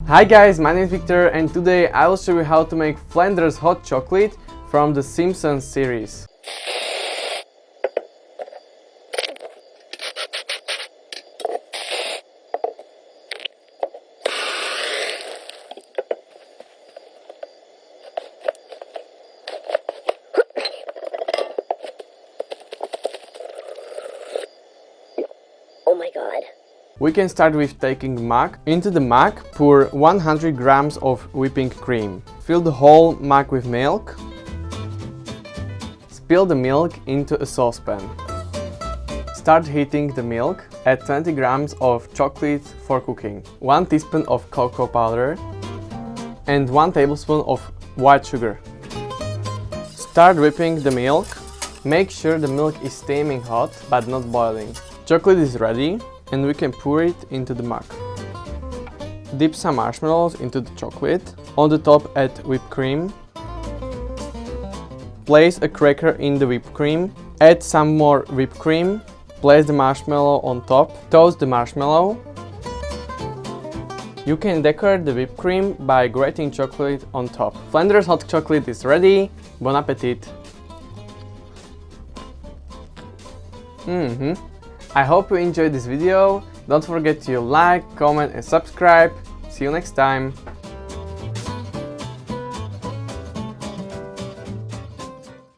Hi guys, my name is Viktor and today I will show you how to make Flanders hot chocolate from the Simpsons series. Oh my god. We can start with taking mug. Into the mug, pour 100 grams of whipping cream. Fill the whole mug with milk. Spill the milk into a saucepan. Start heating the milk. Add 20 grams of chocolate for cooking, 1 teaspoon of cocoa powder, and 1 tablespoon of white sugar. Start whipping the milk. Make sure the milk is steaming hot but not boiling. Chocolate is ready and we can pour it into the mug. Dip some marshmallows into the chocolate. On the top add whipped cream. Place a cracker in the whipped cream. Add some more whipped cream. Place the marshmallow on top. Toast the marshmallow. You can decorate the whipped cream by grating chocolate on top. Flanders hot chocolate is ready. Bon appetit! I hope you enjoyed this video. Don't forget to like, comment and subscribe. See you next time.